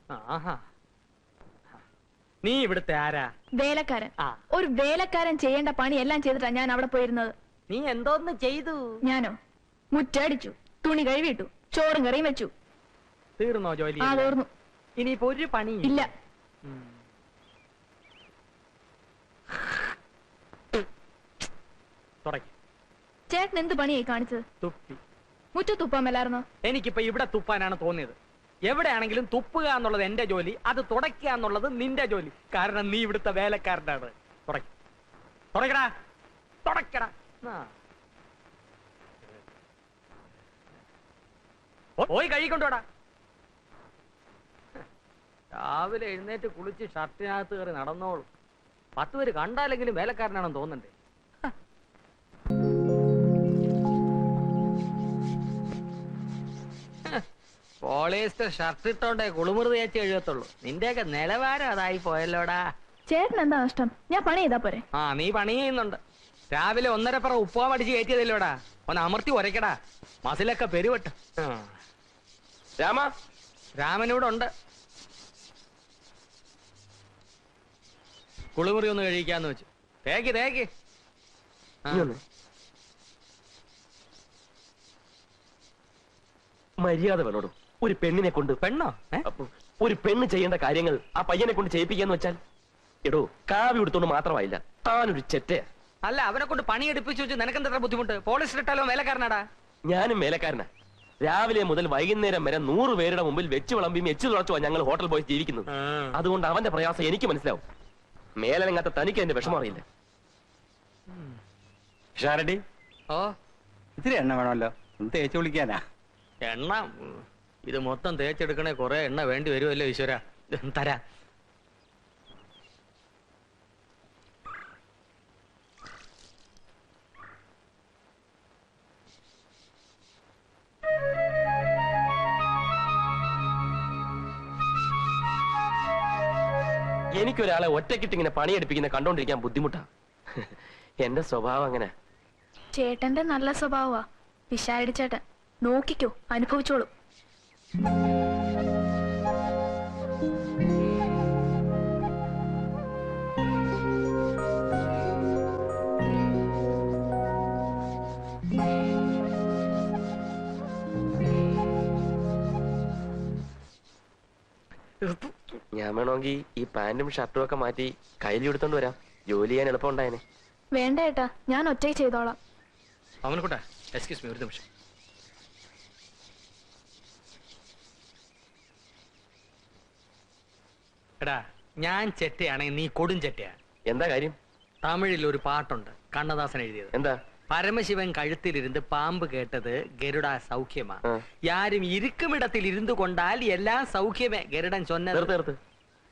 ആഹാ, നീ ഇവിടുത്തെ ആരാ? വേലക്കാരൻ. ഒരു വേലക്കാരൻ ചെയ്യേണ്ട പണി എല്ലാം ചെയ്തിട്ടാ ഞാൻ അവിടെ പോയിരുന്നത്. നീ എന്തോന്ന് ചെയ്തു? ഞാനോ മുറ്റടിച്ചു, തുണി കഴുകിയിട്ടു, ചോറും കറിയും വെച്ചു. തീർന്നോ ജോലി? തീർന്നു. ഇനിയിപ്പോ ഒരു പണി ഇല്ല. ചേട്ടൻ എന്ത് പണിയായി കാണിച്ചത്? തുപ്പി. മുറ്റത്ത് തുപ്പാമല്ലായിരുന്നോ? എനിക്കിപ്പോ ഇവിടെ തുപ്പാനാണ് തോന്നിയത്. എവിടെയാണെങ്കിലും തുപ്പുക എന്നുള്ളത് എന്റെ ജോലി, അത് തുടയ്ക്കുക എന്നുള്ളത് നിന്റെ ജോലി. കാരണം നീ ഇവിടുത്തെ വേലക്കാരനാണ്. തുടക്കടാ, തുടക്കടാ. പോയി കഴുകിക്കൊണ്ടോടാ. രാവിലെ എഴുന്നേറ്റ് കുളിച്ച് ഷർട്ടിനകത്ത് കയറി നടന്നോളൂ. 10 പേര് കണ്ടാലെങ്കിലും വേലക്കാരനാണെന്ന് തോന്നണ്ടേ? പോളിയസ്റ്റർ ഷർട്ട് ഇട്ടോണ്ടേ കുളിമുറി തേച്ച് എഴുതത്തുള്ളൂ. നിന്റെയൊക്കെ നിലവാരം അതായി പോയല്ലോടാ. ചേട്ടൻ എന്താ നഷ്ടം? ഞാൻ പണി ചെയ്താ പോരെ? നീ പണി ചെയ്യുന്നുണ്ട്. രാവിലെ 1.5 ഉപ്പുവാ അടിച്ച് കയറ്റിയതല്ലോടാ. ഒന്ന് അമർത്തി ഉരയ്ക്കടാ, മസിലൊക്കെ പെരുവട്ട്. രാമനൂടെ ഉണ്ട്. കുളിമുറി ഒന്ന് കഴിക്കാന്ന് വെച്ചു. തേക്ക് മര്യാദ വേണോടും. ഒരു പെണ്ണിനെ കൊണ്ട്. പെണ്ണോ? ഒരു പെണ്ണ് ചെയ്യേണ്ട കാര്യങ്ങൾ ആ പയ്യനെ കൊണ്ട് ചെയ്യിപ്പിക്കാന്ന് വെച്ചാൽ എടോ കാവ്യ എടുത്തോണ്ട് മാത്രമായില്ല, താനൊരു ചെറ്റയാ. അല്ല, അവനെ കൊണ്ട് പണി എടുപ്പിച്ചു വെച്ച് നിനക്കെന്താ ബുദ്ധിമുട്ട്? പോളിസ്റ്റർ ഇട്ടാലോ വേലക്കാരനാടാ. ഞാനും വേലക്കാരനാ. രാവിലെ മുതൽ വൈകുന്നേരം വരെ 100 പേരുടെ മുമ്പിൽ വെച്ച് വിളമ്പിയും എച്ചു തുളച്ചുവാ ഞങ്ങൾ ഹോട്ടൽ ബോയ്സ് ജീവിക്കുന്നത്. അതുകൊണ്ട് അവന്റെ പ്രയാസം എനിക്ക് മനസ്സിലാവും. മേലനങ്ങാത്ത തനിക്ക് എന്റെ വിഷമം അറിയില്ല. ഷാരടി, ഇത്തിരി എണ്ണ വേണമല്ലോ, തേച്ച് വിളിക്കാനാ. എണ്ണ? ഇത് മൊത്തം തേച്ചെടുക്കണേ കുറെ എണ്ണ വേണ്ടി വരുമല്ലോ ഈശ്വര. തരാ. എനിക്കൊരാളെ ഒറ്റക്കിട്ടിങ്ങനെ പണിയെടുപ്പിക്കുന്ന കണ്ടോണ്ടിരിക്കാൻ ബുദ്ധിമുട്ടാ. എന്റെ സ്വഭാവം അങ്ങനെ. ചേട്ടന്റെ നല്ല സ്വഭാവമാ പിഷാരടി ചേട്ടൻ. നോക്കിക്കോ, അനുഭവിച്ചോളൂ. ഞാൻ വേണമെങ്കിൽ ഈ പാന്റും ഷർട്ടും ഒക്കെ മാറ്റി കയ്യിൽ എടുത്തോണ്ട് വരാം. ജോലി ചെയ്യാൻ എളുപ്പം ഉണ്ടായേനെ. വേണ്ട ഏട്ടാ, ഞാൻ ഒറ്റയ്ക്ക് ചെയ്തോളാം. അവനോട്ടെ, എക്സ്ക്യൂസ് മീ, ഒരു നിമിഷം. എടാ, ഞാൻ ചെറ്റയാണെങ്കിൽ നീ കൊടും ചെറ്റയാ. എന്താ കാര്യം? തമിഴിൽ ഒരു പാട്ടുണ്ട്, കണ്ണദാസൻ എഴുതിയത്. എന്താ? പരമശിവൻ കഴുത്തിലിരുന്ന് പാമ്പ് കേട്ടത് ഗരുഡ സൗഖ്യമാ. യാരും ഇരിക്കുമിടത്തിൽ ഇരുന്നു കൊണ്ടാൽ എല്ലാം സൗഖ്യമേ. ഗരുഡൻ ചൊന്നത്.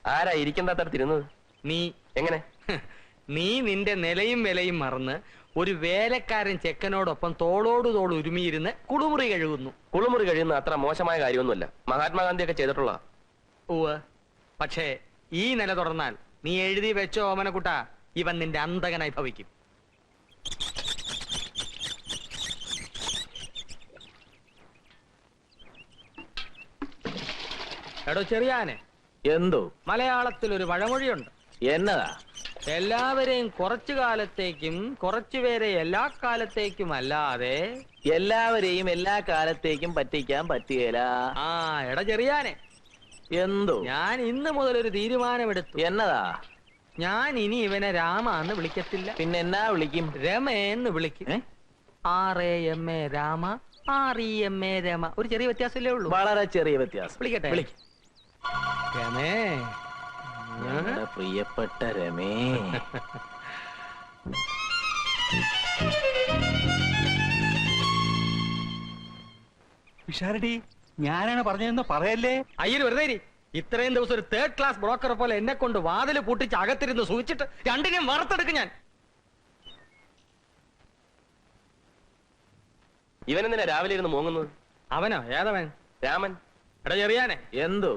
ആരാ ഇരിക്കേണ്ടാത്തടത്തിരുന്നത്? നീ. എങ്ങനെ? നീ നിന്റെ നിലയും വിലയും മറന്ന് ഒരു വേലക്കാരൻ ചെക്കനോടൊപ്പം തോളോട് തോൾ ഉരുമിയിരുന്ന് കുളിമുറി കഴുകുന്നു. കുളിമുറി കഴിയുന്ന അത്ര മോശമായ കാര്യമൊന്നുമല്ല. മഹാത്മാഗാന്ധിയൊക്കെ ചെയ്തിട്ടുള്ള. പക്ഷേ ഈ നില തുറന്നാൽ നീ എഴുതി വെച്ചോ ഓമനക്കുട്ട, ഇവൻ നിന്റെ അന്തകനായി ഭവിക്കും. എടോ ചെറിയാനെ, എന്തോ? മലയാളത്തിൽ ഒരു പഴമൊഴിയുണ്ട്. എന്നതാ? എല്ലാവരെയും കുറച്ചു കാലത്തേക്കും കുറച്ചുപേരെ എല്ലാ കാലത്തേക്കും അല്ലാതെ എല്ലാവരെയും എല്ലാ കാലത്തേക്കും പറ്റിക്കാൻ പറ്റുകയില്ല. എടാ ചെറിയാനെ, എന്തോ? ഞാൻ ഇന്ന് മുതൽ ഒരു തീരുമാനമെടുത്തു. എന്നതാ? ഞാൻ ഇനി ഇവനെ രാമ എന്ന് വിളിക്കത്തില്ല. പിന്നെ എന്നാ വിളിക്കും? രമയെന്ന് വിളിക്കും. RAMA Rama, REMA Rama. ഒരു ചെറിയ വ്യത്യാസമല്ലേ ഉള്ളൂ. വളരെ ചെറിയ വ്യത്യാസം. വിളിക്കട്ടെ? രമേ, പ്രിയപ്പെട്ട രമേ. ഷാരടി, ഞാനാണ് പറഞ്ഞതെന്ന് പറയല്ലേ. അയ്യോ വെറുതെ. ഇത്രയും ദിവസം ഒരു 3rd ക്ലാസ് ബ്രോക്കറെ പോലെ എന്നെ കൊണ്ട് വാതില് പൂട്ടിച്ച് അകത്തിരുന്ന് സൂചിച്ചിട്ട് രണ്ടിനെയും വറുത്തെടുക്കും ഞാൻ. ഇവനെന്തിനാ രാവിലെ ഇരുന്ന് മോങ്ങുന്നത്? അവനോ? ഏതവൻ? രാമൻ. എടാ ചെറിയാനെ, എന്തോ?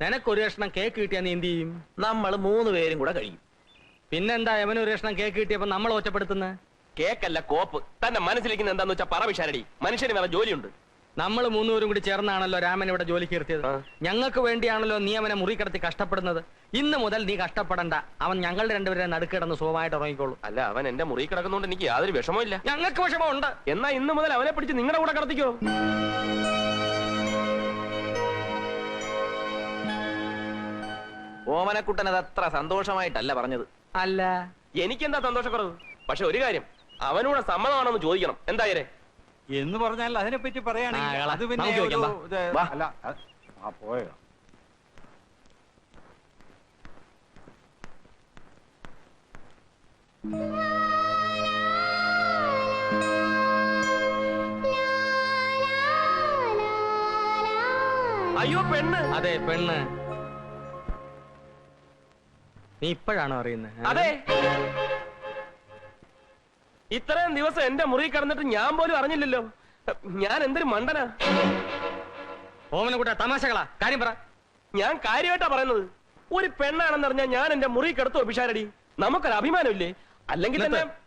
നിനക്കൊരു കഷ്ണം കേക്ക് കിട്ടിയാ നീ എന്ത് ചെയ്യും? നമ്മൾ 3 പേരും കൂടെ കഴിയും. പിന്നെന്താ അവനൊരു കഷ്ണം കേക്ക് കിട്ടിയപ്പോ നമ്മൾ ഒറ്റപ്പെടുത്തുന്നത്? കേക്കല്ല, കോപ്പ്. തന്റെ മനസ്സിലിരിക്കുന്ന എന്താന്ന് വെച്ചാ പറ വിഷാരടി. മനുഷ്യന് വേറെ ജോലിയുണ്ട്. നമ്മൾ മൂന്നുപേരും കൂടി ചേർന്നാണല്ലോ രാമൻ ഇവിടെ ജോലിക്ക് നിർത്തിയത്. ആ. ഞങ്ങൾക്ക് വേണ്ടിയാണല്ലോ നീ അവനെ മുറി കിടത്തി കഷ്ടപ്പെടുന്നത്. ഇന്ന് മുതൽ നീ കഷ്ടപ്പെടണ്ട. അവൻ ഞങ്ങളുടെ രണ്ടുപേരെ നടുക്കിടന്ന് സുഖമായിട്ട് ഉറങ്ങിക്കോളൂ. അല്ല, അവൻ എന്റെ മുറി കിടക്കുന്നോണ്ട് എനിക്ക് യാതൊരു വിഷമമില്ല. ഞങ്ങൾക്ക് വിഷമമുണ്ട്. എന്നാ ഇന്ന് മുതൽ അവനെ പിടിച്ച് നിങ്ങളുടെ കൂടെ കിടത്തിക്കോ. ഓമനക്കുട്ടൻ അത് അത്ര സന്തോഷമായിട്ടല്ല പറഞ്ഞത്. അല്ല, എനിക്കെന്താ സന്തോഷക്കുറവ്? പക്ഷെ ഒരു കാര്യം, അവനൂടെ സമ്മതമാണെന്ന് ചോദിക്കണം. എന്തായാലേ എന്ന് പറഞ്ഞാൽ അതിനെപ്പറ്റി ആ, പറയുകയാണെങ്കിൽ കള. അത് പിന്നെ നമുക്ക് ചോദിക്കാം, ഒരു ഇത് വാ. അല്ല പോയോ. അയ്യോ പെണ്ണ്. അതെ പെണ്ണ്. നീ ഇപ്പോഴാണോ അറിയുന്നത്? അതെ, ഇത്രയും ദിവസം എന്റെ മുറി കിടന്നിട്ട് ഞാൻ പോലും അറിഞ്ഞില്ലല്ലോ. ഞാൻ എന്തൊരു മണ്ടനാ. ഓമനക്കുട്ട തമാശകളാ, കാര്യം പറ. ഞാൻ കാര്യമായിട്ടാ പറയുന്നത്. ഒരു പെണ്ണാണെന്ന് അറിഞ്ഞാൽ ഞാൻ എന്റെ മുറി കിടത്തുവോ പിഷാരടി? നമുക്കൊരു അഭിമാനമില്ലേ? അല്ലെങ്കിൽ തന്നെ നിർത്ത്.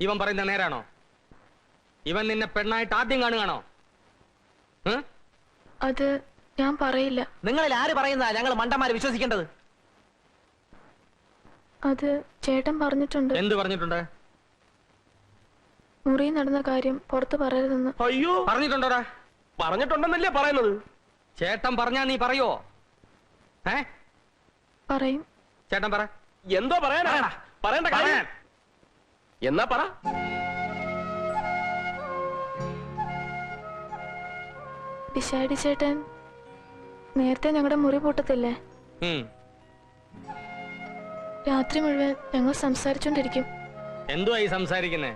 ഇവൻ പറയുന്ന നേരാണോ? ഇവൻ നിന്നെ പെണ്ണായിട്ട് ആദ്യം കാണുകയാണോ? അത് ഞാൻ പറയില്ല. നിങ്ങളിൽ ആര് പറയുന്നതാ ഞങ്ങൾ മണ്ടന്മാരെ വിശ്വസിക്കേണ്ടത്? അത് ചേട്ടൻ പറഞ്ഞിട്ടുണ്ട്. എന്ത് പറഞ്ഞിട്ടുണ്ട്? മുറി നടന്ന കാര്യം പുറത്ത് പറയരുതെന്ന്. അയ്യോ, പറഞ്ഞിട്ടുണ്ടോടാ? പറഞ്ഞിട്ടുണ്ടെന്നല്ലേ പറയുന്നത്. ചേട്ടൻ പറഞ്ഞാ നീ പറയോ? പറയും. ചേട്ടൻ പറ. എന്തോ പറയാനാ? പറയണ്ട കാര്യം. പറയാൻ. എന്നാ പറ. പിശാടി ചേട്ടൻ നേരത്തെ ഞങ്ങളുടെ മുറി പൂട്ടത്തില്ലേ? ഉം. രാത്രി മുഴുവൻ ഞങ്ങൾ സംസാരിച്ചോണ്ടിരിക്കും. എന്തുവാ ഈ സംസാരിക്കുന്നേ?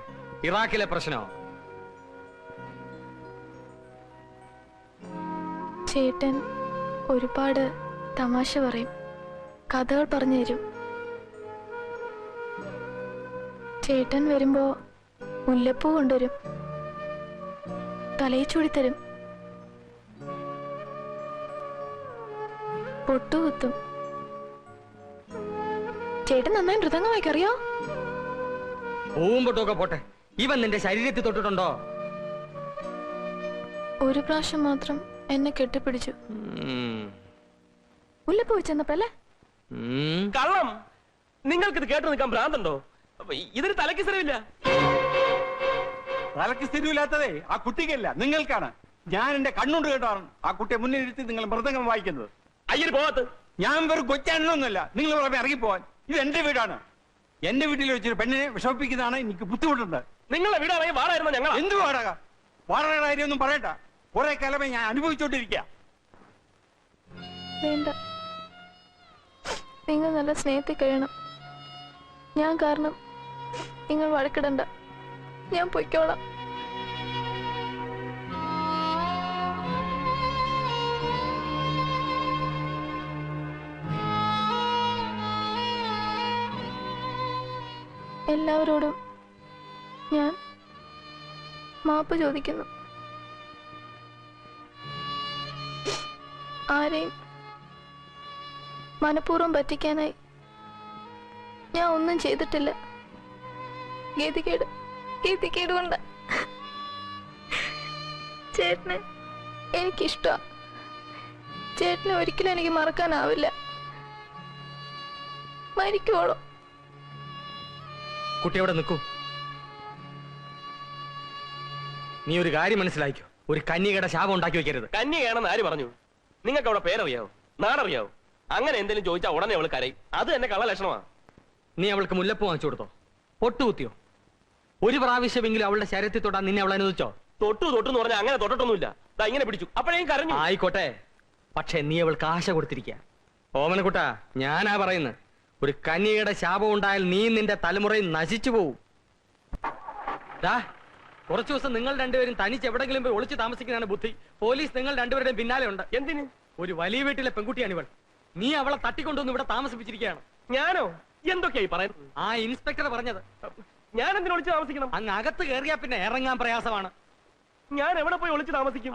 ഇറാഖിലെ പ്രശ്നോ? ചേട്ടൻ ഒരുപാട് തമാശ പറയും, കഥകൾ പറഞ്ഞു തരും. ചേട്ടൻ വരുമ്പോ മുല്ലപ്പൂ കൊണ്ടുവരും, തലയിൽ ചൂടിത്തരും, പൊട്ടുകുത്തും. ചേട്ടൻ നന്നായി മൃദംഗം വായിക്കറിയോ? പൂവും പൊട്ടുമൊക്കെ പോട്ടെ, ഇവൻ നിന്റെ ശരീരത്തിൽ തൊട്ടിട്ടുണ്ടോ? ഒരു പ്രാവശ്യം മാത്രം എന്നെ കെട്ടിപ്പിടിച്ചു. ഉം. മുല്ലപ്പൂ വെച്ചെന്നപ്പല്ലേ? ഉം. കള്ളം. നിങ്ങൾക്കിത് കേട്ടു നിൽക്കാൻ ഭ്രാന്തുണ്ടോ? ഇതിന് തലയ്ക്ക് സ്ഥലമില്ല. തലക്ക് സ്ഥിരമില്ലാത്തതേ ആ കുട്ടിക്കല്ല, നിങ്ങൾക്കാണ്. ഞാൻ എന്റെ കണ്ണുകൊണ്ട് കേട്ടാണ് ആ കുട്ടിയെ മുന്നിൽ ഇരുത്തി നിങ്ങൾ മൃദംഗം വായിക്കുന്നത്. അയ്യര് പോകത്ത്. ഞാൻ വെറും കൊച്ചാണെന്നൊന്നുമല്ല, നിങ്ങൾ പുറമെ ഇറങ്ങിപ്പോവാൻ. ഇത് എന്റെ വീടാണ്. എന്റെ വീട്ടിൽ വെച്ചൊരു പെണ്ണിനെ വിഷമിപ്പിക്കുന്നതാണ് എനിക്ക് ബുദ്ധിമുട്ടുണ്ട്. നിങ്ങളെ വീടാണെങ്കിൽ വാടായിരുന്ന ഞങ്ങൾ എന്ത് വാടക? വാടകയുടെ കാര്യമൊന്നും പറയണ്ട. കുറെ കാലമേ ഞാൻ അനുഭവിച്ചോണ്ടിരിക്കുക. വേണ്ട, നിങ്ങൾ നല്ല സ്നേഹത്തിൽ കഴിയണം. ഞാൻ കാരണം നിങ്ങൾ വഴക്കിടണ്ട, ഞാൻ പൊയ്ക്കോളാം. എല്ലാവരോടും ഞാൻ മാപ്പ് ചോദിക്കുന്നു. ആരെയും മനഃപൂർവ്വം പറ്റിക്കാനായി ഞാൻ ഒന്നും ചെയ്തിട്ടില്ല. ഗതികേട് കൊണ്ട്. ചേട്ടനെ എനിക്കിഷ്ടമാ. ചേട്ടനെ ഒരിക്കലും എനിക്ക് മറക്കാനാവില്ല. മരിക്കോളൂ. കുട്ടി അവിടെ നിൽക്കൂ. നീ ഒരു കാര്യം മനസ്സിലാക്കിയോ, ഒരു കന്യകയുടെ ശാപം ഉണ്ടാക്കി വെക്കരുത്. കന്യകയാണെന്ന് ആര് പറഞ്ഞു? നിങ്ങൾക്ക് അവിടെ പേരറിയാവോ, നാടറിയാവോ? അങ്ങനെ എന്തെങ്കിലും ചോദിച്ചാൽ ഉടനെ അവൾ കരയും. അത് എന്നെ കള്ള ലക്ഷണമാണ്. നീ അവൾക്ക് മുല്ലപ്പൂ വാങ്ങിച്ചു കൊടുത്തോ? പൊട്ടുകുത്തിയോ? ഒരു പ്രാവശ്യമെങ്കിലും അവളുടെ ശരീരത്തിൽ തൊട്ടാൻ നിന്നെ അവൾ അനുവദിച്ചോ? തൊട്ടു എന്ന് പറഞ്ഞാൽ അങ്ങനെ തൊട്ടിട്ടൊന്നുമില്ല. ഇങ്ങനെ പിടിച്ചു, അപ്പോഴേക്കും കരഞ്ഞു. ആയിക്കോട്ടെ, പക്ഷെ നീ അവൾക്ക് ആശ കൊടുത്തിരിക്കുക. ഓമനക്കുട്ടാ, ഞാനാ പറയുന്നത്. ഒരു കന്യകയുടെ ശാപം ഉണ്ടായാൽ നീ നിന്റെ തലമുറയിൽ നശിച്ചു പോവും. കുറച്ചു ദിവസം നിങ്ങൾ രണ്ടുപേരും തനിച്ച് എവിടെങ്കിലും പോയി ഒളിച്ചു താമസിക്കുന്നതാണ് ബുദ്ധി. പോലീസ് നിങ്ങൾ രണ്ടുപേരുടെയും പിന്നാലെ ഉണ്ട്. എന്തിന്? ഒരു വലിയ വീട്ടിലെ പെൺകുട്ടിയാണ് ഇവൾ. നീ അവളെ തട്ടിക്കൊണ്ടുവന്ന് ഇവിടെ താമസിപ്പിച്ചിരിക്കുകയാണ്. ഞാനോ? എന്തൊക്കെയായി പറയുന്നത്? ആ ഇൻസ്പെക്ടർ പറഞ്ഞത്. ഞാൻ എന്തിനു ഒളിച്ച് താമസിക്കണം? അങ്ങ് അകത്ത് കയറിയാ പിന്നെ ഇറങ്ങാൻ പ്രയാസമാണ്. ഞാൻ എവിടെ പോയി ഒളിച്ച് താമസിക്കും?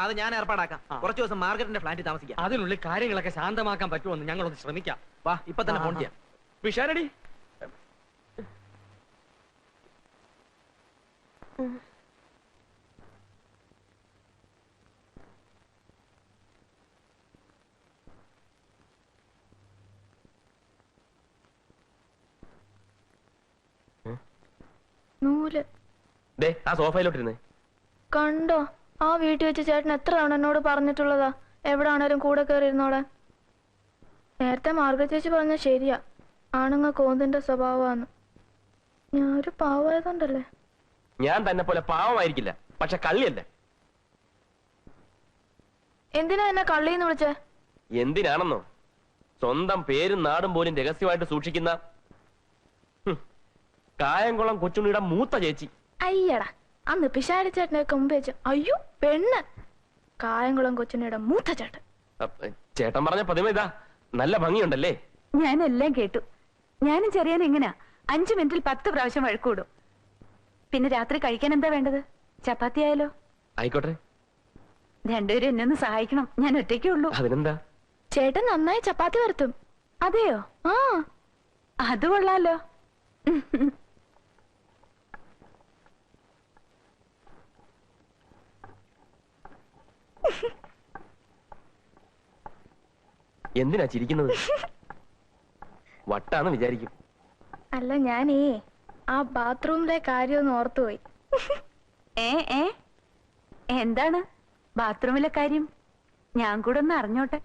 അത് ഞാൻ ഏർപ്പാടാക്കാം. കുറച്ചു ദിവസം മാർഗരറ്റിന്റെ ഫ്ലാറ്റിൽ താമസിക്കാം. അതിനുള്ളിൽ കാര്യങ്ങളൊക്കെ ശാന്തമാക്കാൻ പറ്റുമെന്ന് ഞങ്ങളൊന്ന് ശ്രമിക്കാം. വാ, ഇപ്പൊ തന്നെ ഫോൺ ചെയ്യാം. പിഷാരടി, നൂല്. ദേ ആ സോഫയിലോട്ടിരുന്നേ. കണ്ടോ, ആ വീട്ടിൽ വെച്ച് ചേട്ടൻ എത്ര തവണ എന്നോട് പറഞ്ഞിട്ടുള്ളതാ എവിടാണേലും കൂടെ കയറിയിരുന്നോടെ. നേരത്തെ മാർഗ ചേച്ചി പറഞ്ഞ ശരിയാ, ആണുങ്ങ കോന്തിന്റെ സ്വഭാവമാണ്. ഞാനൊരു പാവമായതുകൊണ്ടല്ലേ. ഞാൻ തന്നെ പോലെ പാവമായിരിക്കില്ല, പക്ഷെ കള്ളിയല്ല. എന്തിനാ എന്നെ കള്ളിന്ന് വിളിച്ചേ? എന്തിനാണെന്നോ, സ്വന്തം പേരും നാടും പോലും രഹസ്യമായിട്ട് സൂക്ഷിക്കുന്ന കായംകുളം കൊച്ചുണ്ണിയുടെ മൂത്ത ചേച്ചി. അയ്യടാ, അന്ന് പിഷാരി ചേട്ടനൊക്കെ മുമ്പ് വെച്ചു. അയ്യോ പെണ്ണ്, കായംകുളം കൊച്ചുണ്ണിയുടെ മൂത്ത ചേട്ടൻ. ചേട്ടൻ പറഞ്ഞ പതിവ് ഇതാ, നല്ല ഭംഗിയുണ്ടല്ലേ? ഞാനെല്ലാം കേട്ടു. ഞാനും ചെറിയാൻ എങ്ങനാ 5 മിനിറ്റിൽ 10 പ്രാവശ്യം വഴക്കൂടും. പിന്നെ രാത്രി കഴിക്കാൻ എന്താ വേണ്ടത്? ചപ്പാത്തി ആയാലോ? ആയിക്കോട്ടെ. രണ്ടുപേരും എന്നെ ഒന്ന് സഹായിക്കണം, ഞാൻ ഒറ്റയ്ക്കേ ഉള്ളൂ. അതിനെന്താ? ചേട്ടൻ നന്നായി ചപ്പാത്തി വരത്തും. അതെയോ? ആ, അത് കൊള്ളാലോ. എന്തിനാ ചിരിക്കുന്നത്? വട്ടാന്ന് വിചാരിക്കും. അല്ല ഞാനേ ആ ബാത്റൂമിലെ കാര്യമൊന്ന് ഓർത്തുപോയി. ഏ ഏ എന്താണ് ബാത്റൂമിലെ കാര്യം? ഞാൻ കൂടെ ഒന്ന് അറിഞ്ഞോട്ടെ.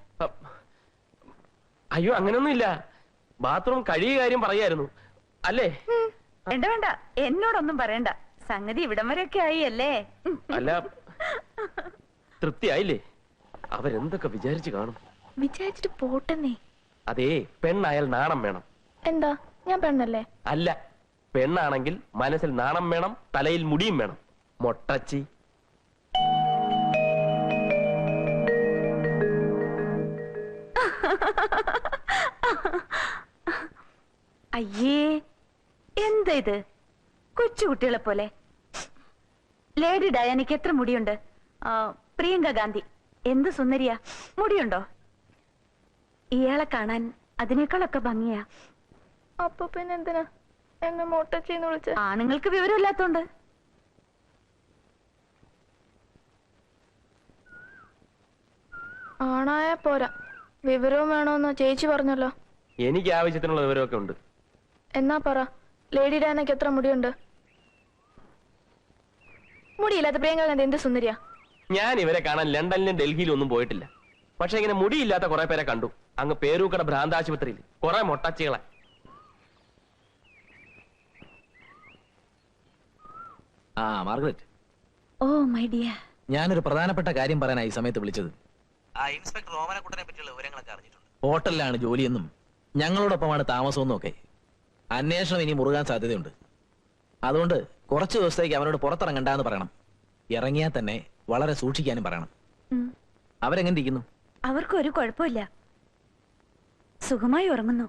അയ്യോ അങ്ങനൊന്നുമില്ല, ബാത്റൂം കഴിയ കാര്യം പറയായിരുന്നു അല്ലേ? വേണ്ട വേണ്ട, എന്നോടൊന്നും പറയണ്ട. സംഗതി ഇവിടം വരെയൊക്കെ ആയി അല്ലേ? അല്ല, തൃപ്തിയായില്ലേ? അവരെന്തൊക്കെ വിചാരിച്ചു കാണും. വിചാരിച്ചിട്ട് പോട്ടെന്നേ. അതേ, പെണ്ണായാൽ നാണം വേണം. എന്താ, ഞാൻ പെണ്ണല്ലേ? അല്ല, പെണ്ണാണെങ്കിൽ മനസ്സിൽ നാണം വേണം, തലയിൽ മുടിയും വേണം. മൊട്ടച്ചി. അയ്യേ, എന്താ ഇത്? കൊച്ചുകുട്ടികളെ പോലെ. ലേഡി ഡയാനയ്ക്ക് എത്ര മുടിയുണ്ട്? പ്രിയങ്ക ഗാന്ധി എന്ത് സുന്ദരിയാ, മുടിയുണ്ടോ? ഇയാളെ കാണാൻ അതിനേക്കാളൊക്കെ ഭംഗിയാ. അപ്പൊ പിന്നെ എന്തിനാ എന്നെ മൊട്ടച്ചിന്ന് വിളിച്ച? ആണുങ്ങൾക്ക് വിവരമില്ലാത്തോണ്ട്. ആണായ പോരാ, വിവരവും വേണോന്ന് ചേച്ചി പറഞ്ഞല്ലോ. എനിക്ക് ആവശ്യത്തിനുള്ള വിവരമൊക്കെ ഉണ്ട്. എന്നാ പറ, ലേഡി ഡാനയ്ക്ക് എത്ര മുടിയുണ്ട്? മുടിയില്ലാത്ത പ്രിയങ്ക ഗാന്ധി എന്ത് സുന്ദരിയാ. ഞാൻ ഇവരെ കാണാൻ ലണ്ടനിലും ഡൽഹിയിലും ഒന്നും പോയിട്ടില്ല. പക്ഷെ ഇങ്ങനെ മുടിയില്ലാത്ത കുറെ പേരെ കണ്ടു. അങ്ങ് പേരൂക്കട ഭ്രാന്താശുപത്രിയിൽ കുറെ മൊട്ടച്ചികളെ. ആ മാർഗരറ്റ്, ഓ മൈ ഡിയർ. ഞാനൊരു പ്രധാനപ്പെട്ട കാര്യം പറയാനാ ഈ സമയത്ത് വിളിച്ചത്. ഇൻസ്പെക്ടർ ഓമനക്കുട്ടനെ പറ്റിയുള്ള വിവരങ്ങളൊക്കെ അറിഞ്ഞിട്ടുണ്ട്. ഹോട്ടലിലാണ് ജോലിയെന്നും ഞങ്ങളോടൊപ്പമാണ് താമസമെന്നും ഒക്കെ. അന്വേഷണം ഇനി മുറുകാൻ സാധ്യതയുണ്ട്. അതുകൊണ്ട് കുറച്ച് ദിവസത്തേക്ക് അവനോട് പുറത്തിറങ്ങണ്ടെന്ന് പറയണം. ഇറങ്ങിയാൽ തന്നെ വളരെ സൂക്ഷിക്കാനും പറയണം. അവരെങ്ങനെ ഇരിക്കുന്നു? അവർക്കൊരു കുഴപ്പമില്ല, സുഖമായി ഉറങ്ങുന്നു.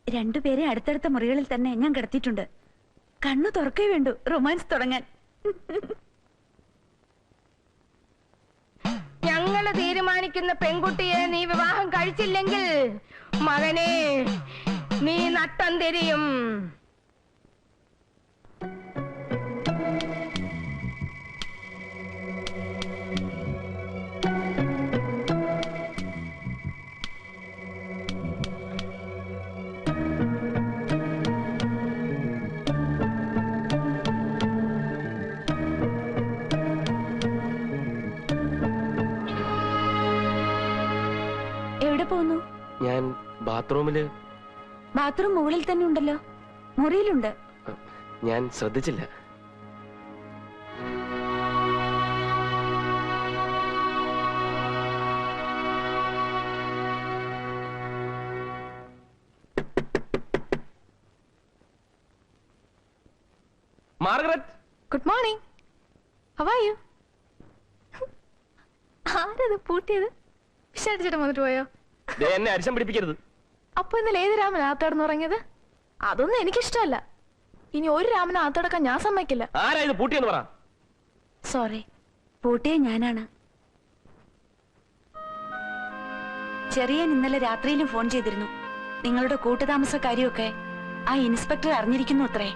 രണ്ടുപേരെ അടുത്തടുത്ത മുറികളിൽ തന്നെ ഞാൻ കിടത്തിയിട്ടുണ്ട്. കണ്ണു തുറക്കേ വേണ്ടു റൊമാൻസ് തുടങ്ങാൻ. ഞങ്ങള് തീരുമാനിക്കുന്ന പെൺകുട്ടിയെ നീ വിവാഹം കഴിച്ചില്ലെങ്കിൽ മകനെ നീ നട്ടം തിരിയും. എവിടെ പോകുന്നു? ഞാൻ ബാത്റൂമില്. ബാത്റൂം മുകളിൽ തന്നെ ഉണ്ടല്ലോ, മുറിയിലുണ്ട്. ഞാൻ ശ്രദ്ധിച്ചില്ല. Margaret, good morning. How are you? ആരത് പൂട്ടിയത്? വിശാരിച്ചിട്ട് വന്നിട്ട് പോയോ? ദേ എന്നെ അരിശം പിടിപ്പിക്കരുത്. അപ്പൊ ഇന്നലെ ഏത് രാമൻ ആത്തോടന്ന് ഉറങ്ങിയത്? അതൊന്നും എനിക്കിഷ്ടമല്ല. ഇനി ഒരു രാമനെ ആത്തോടക്കാൻ ഞാൻ സമ്മതിക്കില്ല. ആരാ ഇത് പൂട്ടിയെന്ന് പറ. സോറി, പൂട്ടിയെ ഞാനാണ്. ചെറിയൻ ഇന്നലെ രാത്രിയിലും ഫോൺ ചെയ്തിരുന്നു. നിങ്ങളുടെ കൂട്ടുതാമസക്കാരിയൊക്കെ ആ ഇൻസ്പെക്ടർ അറിഞ്ഞിരിക്കുന്നു അത്രേ.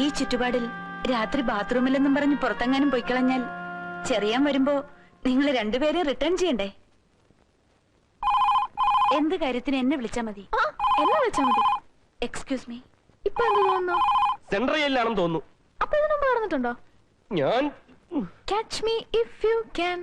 ഈ ചുറ്റുപാടിൽ രാത്രി ബാത്റൂമിലെന്നും പറഞ്ഞ് പുറത്തെങ്ങാനും പൊയ്ക്കളഞ്ഞാൽ ചെറിയാൻ വരുമ്പോ നിങ്ങൾ രണ്ടുപേരെ റിട്ടേൺ ചെയ്യണ്ടേ? എന്ത് കാര്യത്തിന് എന്നെ വിളിച്ചാ മതി. എന്നെ വിളിച്ചാ മതി. Excuse me. ഇപ്പൊ എന്ത് തോന്നുന്നു? സെൻട്രൽ ജയിലിലാണെന്ന് തോന്നുന്നു. അപ്പൊ ഇതിനു മുമ്പ് നടന്നിട്ടുണ്ടോ? ഞാൻ Catch me if you can.